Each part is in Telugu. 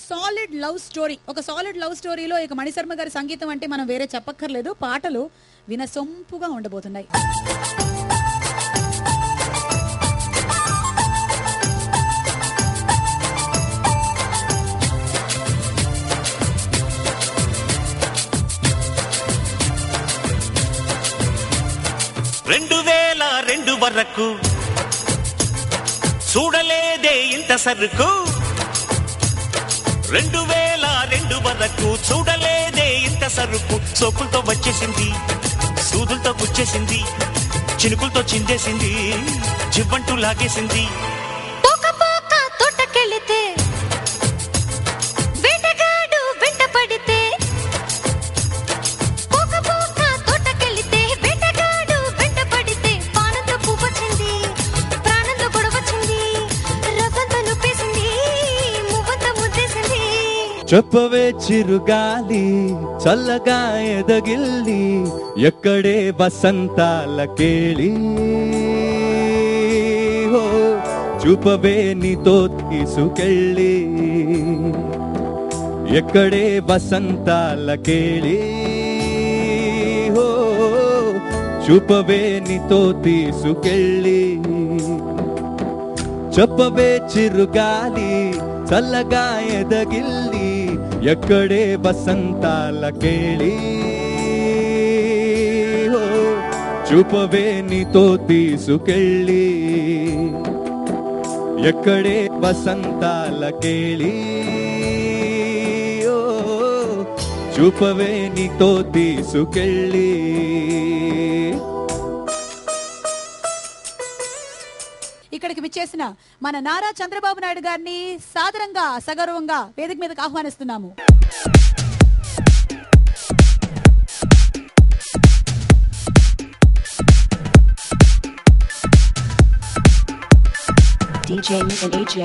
Solid love story. ఒక సాలిడ్ లవ్ స్టోరీలో ఇక మణిశర్మ గారి సంగీతం అంటే మనం వేరే చెప్పక్కర్లేదు. పాటలు వినసొంపుగా ఉండబోతున్నాయి. వరకు చూడలేదే ఇంత సరుకు 2002 వరకు చూడలేదే ఇంత సరుకు. సోకులతో వచ్చేసింది, సూదులతో గుచ్చేసింది, చినుకులతో చిందేసింది, జివ్వంటూ లాగేసింది. చెప్పవే చిరుగాలి చల్లగా ఎదగిల్లి ఎక్కడే వసంతాల కేళి. హో చూపవే నీతో తీసుకెళ్ళి ఎక్కడే వసంతాల కేళి. హో చూపవే నీతో తీసుకెళ్ళి. చెప్పవే చిరుగాలి చల్లగా ఎదగిల్లి ఎక్కడే వసంతాల కేళి. హో చూపవే నీతో తీసుకెళ్ళి ఎక్కడే వసంతాల కేళి. ఓ చూపవే నీతో తీసుకెళ్ళి. ఇక్కడికి విచ్చేసిన మన నారా చంద్రబాబు నాయుడు గారిని సాదరంగా సగౌరవంగా వేదిక మీదకి ఆహ్వానిస్తున్నాము. DJ and AJ.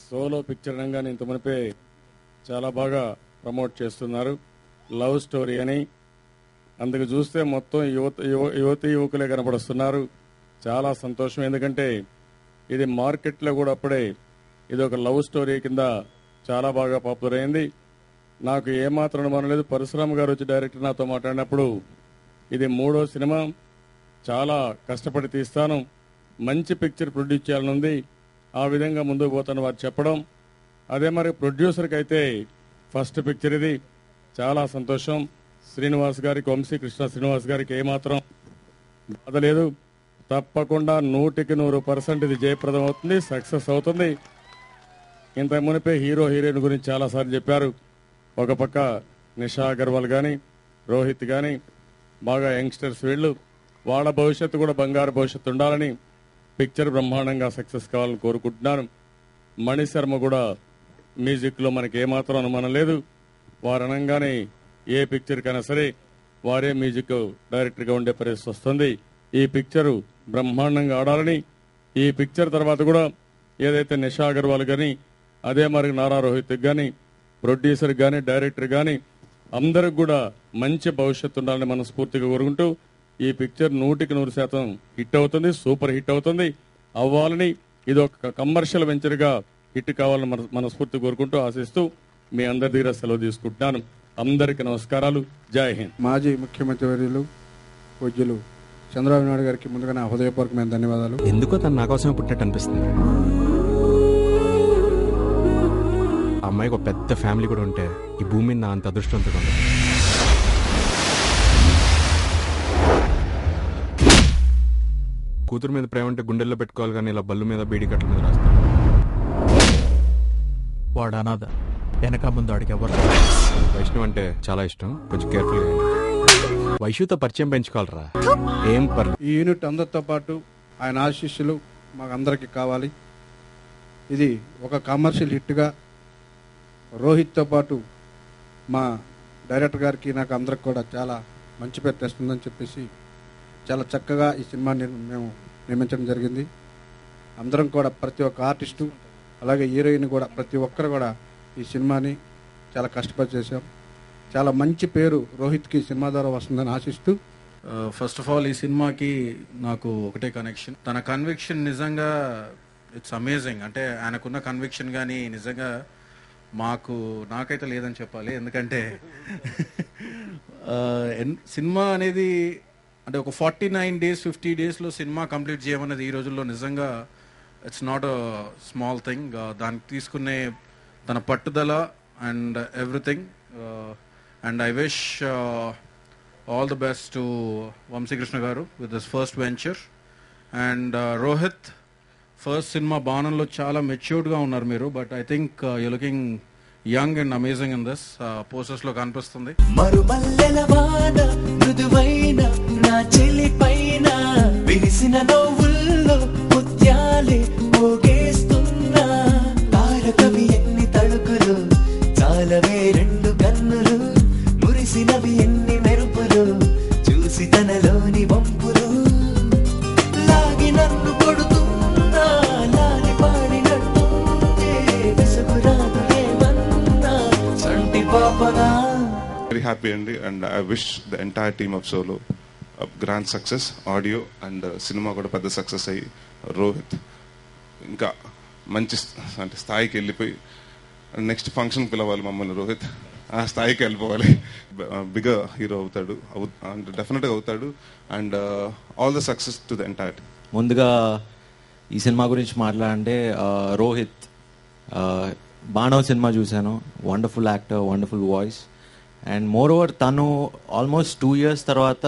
Solo picture రంగాన్ని ఇంత మునిపే చాలా బాగా ప్రమోట్ చేస్తున్నారు. లవ్ స్టోరీ అని అందుకు చూస్తే మొత్తం యువతి యువకులే కనపడుస్తున్నారు. చాలా సంతోషం. ఎందుకంటే ఇది మార్కెట్లో కూడా అప్పుడే ఇది ఒక లవ్ స్టోరీ కింద చాలా బాగా పాపులర్ అయింది. నాకు ఏమాత్రం అనుమానం లేదు, పరశురామ్ గారు వచ్చి డైరెక్టర్ నాతో మాట్లాడినప్పుడు ఇది 3వ సినిమా, చాలా కష్టపడి తీస్తాను, మంచి పిక్చర్ ప్రొడ్యూస్ చేయాలనుంది, ఆ విధంగా ముందుకు పోతాను వారు చెప్పడం. అదే మరి ప్రొడ్యూసర్కి అయితే ఫస్ట్ పిక్చర్ ఇది. చాలా సంతోషం. శ్రీనివాస్ గారికి, వంశీకృష్ణ శ్రీనివాస్ గారికి ఏమాత్రం బాధ లేదు. తప్పకుండా 100% ఇది జయప్రదం అవుతుంది, సక్సెస్ అవుతుంది. ఇంత మునిపే హీరో హీరోయిన్ గురించి చాలాసార్లు చెప్పారు. ఒక పక్క నిషా అగర్వాల్ కానీ, రోహిత్ కానీ బాగా యంగ్స్టర్స్ వీళ్ళు, వాళ్ళ భవిష్యత్తు కూడా బంగారు భవిష్యత్తు ఉండాలని, పిక్చర్ బ్రహ్మాండంగా సక్సెస్ కావాలని కోరుకుంటున్నాను. మణిశర్మ కూడా మ్యూజిక్లో మనకి ఏమాత్రం అనుమానం లేదు. వారు అనగానే ఏ పిక్చర్ కైనా సరే వారే మ్యూజిక్ డైరెక్టర్గా ఉండే పరిస్థితి వస్తుంది. ఈ పిక్చరు బ్రహ్మాండంగా ఆడాలని, ఈ పిక్చర్ తర్వాత కూడా ఏదైతే నిషా అగర్వాల్ కానీ, అదే మరి నారా రోహిత్ కానీ, ప్రొడ్యూసర్ కానీ, డైరెక్టర్ కానీ అందరికి కూడా మంచి భవిష్యత్తు ఉండాలని మనస్ఫూర్తిగా కోరుకుంటూ ఈ పిక్చర్ 100% హిట్ అవుతుంది, సూపర్ హిట్ అవుతుంది, అవ్వాలని, ఇది ఒక కమర్షియల్ వెంచర్గా హిట్ కావాలని మనస్ఫూర్తి కోరుకుంటూ ఆశిస్తూ మీ అందరి దగ్గర సెలవు తీసుకుంటున్నాను. అందరికీ నమస్కారాలు. జై హింద్. మాజీ ముఖ్యమంత్రి వర్యులు పూజ్యులు చంద్రబాబు నాయుడు గారికి ముందుగా నా హృదయపూర్వకమైన ధన్యవాదాలు. ఎందుకో తను నా కోసమే పుట్టినట్టు అనిపిస్తుంది. అమ్మాయికి ఒక పెద్ద ఫ్యామిలీ కూడా ఉంటే ఈ భూమి మీద నా అంత అదృష్టవంతుగా ఉంది. కూతురు మీద ప్రేమ ఉంటే గుండెల్లో పెట్టుకోవాలి, కానీ ఇలా బల్లు మీద బీడి కట్టల మీద రాస్తాను. వాడు అనాథ, వెనక ముందు వాడికి ఎవరు. వైష్ణవ్ అంటే చాలా ఇష్టం, కొంచెం కేర్ఫుల్గా. వైష్ణవ్తో పరిచయం పెంచుకోవాలరా. ఏం ఈ యూనిట్ అందరితో పాటు ఆయన ఆశీస్సులు మాకు అందరికీ కావాలి. ఇది ఒక కమర్షియల్ హిట్గా రోహిత్తో పాటు మా డైరెక్టర్ గారికి నాకు అందరికి కూడా చాలా మంచి పేరు తెస్తుందని చెప్పేసి చాలా చక్కగా ఈ సినిమాని మేము నిర్మించడం జరిగింది. అందరం కూడా ప్రతి ఒక్క ఆర్టిస్టు అలాగే హీరోయిన్ కూడా ప్రతి ఒక్కరు కూడా ఈ సినిమాని చాలా కష్టపడి చేశాం. చాలా మంచి పేరు రోహిత్కి సినిమా ద్వారా వస్తుందని ఆశిస్తూ, ఫస్ట్ ఆఫ్ ఆల్ ఈ సినిమాకి నాకు ఒకటే కనెక్షన్. తన కన్విక్షన్ నిజంగా ఇట్స్ అమేజింగ్. అంటే ఆయనకున్న కన్విక్షన్ కానీ నిజంగా నాకైతే లేదని చెప్పాలి. ఎందుకంటే సినిమా అనేది అంటే ఒక 49 days 50 daysలో సినిమా కంప్లీట్ చేయమన్నది ఈ రోజుల్లో నిజంగా it's not a small thing. దానికి తీసుకునే తన పట్టుదల and everything. And I wish all the best to Vamsikrishna గారు with this first venture. And Rohit, first cinema బాణంలో చాలా మెచ్యూర్డ్గా ఉన్నారు మీరు. But I think you looking young and amazing in this. Posters లో కనిపిస్తుంది. మరుమల్లెల వాన మృదువైన నా చెలి పైన విరిసిన నవ్వుల్లో ముత్యాలే పోగేస్తున్నా. తారకవి ఎన్ని తళుకులు చాలవే రెండు కన్నులు, మురిసినవి ఎన్ని మెరుపులు చూసి తనలోని వంపులు. లాగి నన్ను కొడుతున్నా లాలి పాడినట్టుందే విసుగురాదు ఏమన్నా చంటి పాపగా. Very happy and I wish the entire team of Solo a grand success, audio and cinema కూడా పెద్ద సక్సెస్ అయ్యి రోహిత్ ఇంకా మంచి అంటే స్థాయికి వెళ్ళిపోయి నెక్స్ట్ ఫంక్షన్ పిలవాలి మమ్మల్ని. రోహిత్ ఆ స్థాయికి వెళ్ళిపోవాలి, బిగ్గర్ హీరో అవుతాడు, డెఫినెట్గా అవుతాడు. And all the success to the entire. ముందుగా ఈ సినిమా గురించి మాట్లాడంటే రోహిత్ బాణవ్ సినిమా చూశాను. Wonderful actor, wonderful voice. And moreover తను ఆల్మోస్ట్ 2 years తర్వాత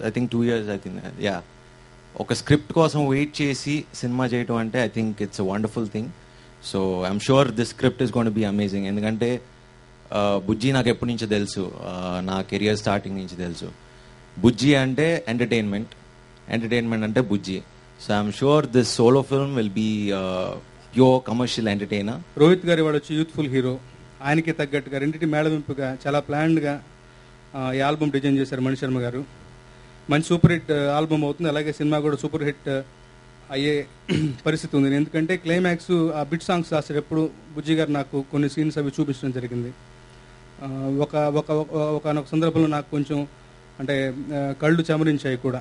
ఐ థింక్ 2 years ఒక స్క్రిప్ట్ కోసం వెయిట్ చేసి సినిమా చేయటం అంటే I think it's a wonderful thing. So I'm sure this script is gonna be amazing. ఎందుకంటే బుజ్జి నాకు ఎప్పటి నుంచో తెలుసు, నా కెరియర్ స్టార్టింగ్ నుంచి తెలుసు. బుజ్జి అంటే ఎంటర్టైన్మెంట్ అంటే Bujji. So I'm sure this solo film will be pure commercial entertainer. Rohit గారి వాడు వచ్చి యూత్ఫుల్ హీరో, ఆయనకి తగ్గట్టుగా రెండింటి మేళవింపుగా చాలా ప్లాన్డ్గా ఈ ఆల్బమ్ డిజైన్ చేశారు మణిశర్మ గారు. మంచి సూపర్ హిట్ ఆల్బమ్ అవుతుంది. అలాగే సినిమా కూడా సూపర్ హిట్ అయ్యే పరిస్థితి ఉంది. ఎందుకంటే క్లైమాక్స్ ఆ బిట్ సాంగ్స్ రాసేటప్పుడు బుజ్జి గారు నాకు కొన్ని సీన్స్ అవి చూపించడం జరిగింది. ఒకనొక సందర్భంలో నాకు కొంచెం అంటే కళ్ళు చెమరించాయి కూడా.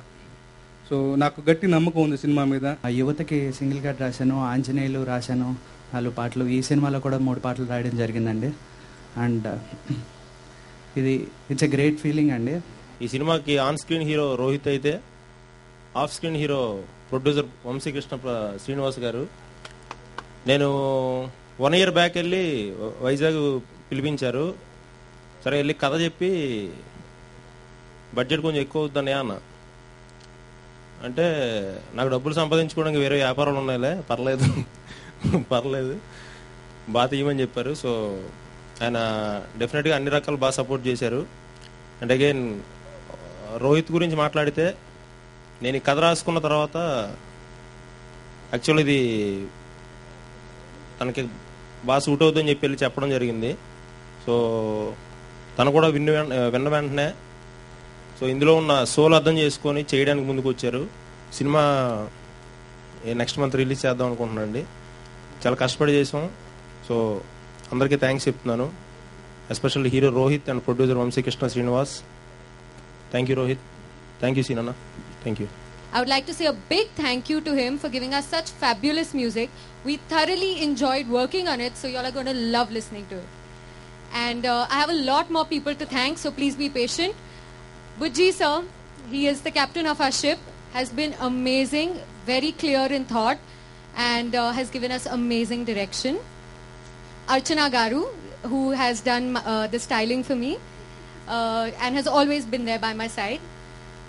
సో నాకు గట్టి నమ్మకం ఉంది సినిమా మీద. యువతకి సింగిల్ కట్ రాశాను, ఆంజనేయులు రాశాను 4 పాటలు. ఈ సినిమాలో కూడా 3 పాటలు రాయడం జరిగిందండి. And it's a great feeling అండి. ఈ సినిమాకి ఆన్ స్క్రీన్ హీరో రోహిత్ అయితే off screen hero producer Vamsikrishna Srinivas గారు. నేను 1 year బ్యాక్ వెళ్ళి వైజాగ్ పిలిపించారు. సరే వెళ్ళి కథ చెప్పి బడ్జెట్ కొంచెం ఎక్కువ అవుతుందనే అన్న. అంటే నాకు డబ్బులు సంపాదించుకోవడానికి వేరే వ్యాపారాలు ఉన్నాయిలే, పర్లేదు బాగా తీయమని చెప్పారు. సో ఆయన డెఫినెట్గా అన్ని రకాలు బాగా సపోర్ట్ చేశారు. అండ్ అగైన్ రోహిత్ గురించి మాట్లాడితే నేను ఈ కథ రాసుకున్న తర్వాత యాక్చువల్ ఇది తనకి బాగా సూట్ అవుతుందని చెప్పి వెళ్ళి చెప్పడం జరిగింది. సో తను కూడా విన్న వెంటనే సో ఇందులో ఉన్న సోల్ అర్థం చేసుకొని చేయడానికి ముందుకు వచ్చారు. సినిమా నెక్స్ట్ మంత్ రిలీజ్ చేద్దాం అనుకుంటున్నాను అండి. చాలా కష్టపడి చేసాం. సో అందరికీ థ్యాంక్స్ చెప్తున్నాను, especially hero Rohit and producer Vamsikrishna Srinivas. Thank you Rohit, thank you సీనన్న, thank you. I would like to say a big thank you to him for giving us such fabulous music. We thoroughly enjoyed working on it, so you all are going to love listening to it. And I have a lot more people to thank, so please be patient. Bujji sir, he is the captain of our ship, has been amazing, very clear in thought, and has given us amazing direction. Archana Garu, who has done the styling for me and has always been there by my side.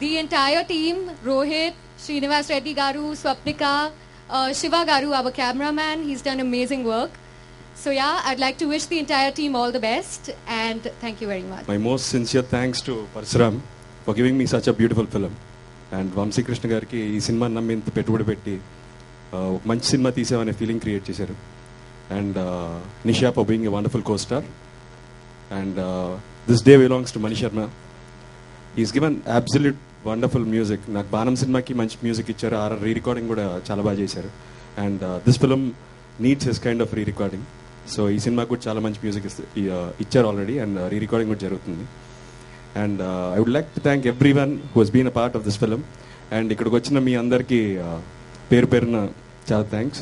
The entire team, Rohit, Srinivas Reddy Garu, Swapnika, Shiva Garu, our cameraman, he's done amazing work. So yeah, I'd like to wish the entire team all the best and thank you very much. My most sincere thanks to Parsuram for giving me such a beautiful film. And Vamsi Krishna gariki ee cinema nammi inta pettubudu petti manchi cinema teesavane feeling create chesaru. And Nisha for being a wonderful co-star. And this day belongs to Mani Sharma. Is given absolute wonderful music. నాకు బాణం సినిమాకి మంచి మ్యూజిక్ ఇచ్చారు, రీ రికార్డింగ్ కూడా చాలా బాగా చేశారు. And this film needs his kind of re recording. So ఈ సినిమాకి కూడా చాలా మంచి మ్యూజిక్ ఇచ్చారు ఆల్రెడీ, అండ్ రీ రికార్డింగ్ కూడా జరుగుతుంది. And I would like to thank everyone who has been a part of this film. And ఇక్కడికి వచ్చిన మీ అందరికీ పేరు పేరున చాలా థ్యాంక్స్.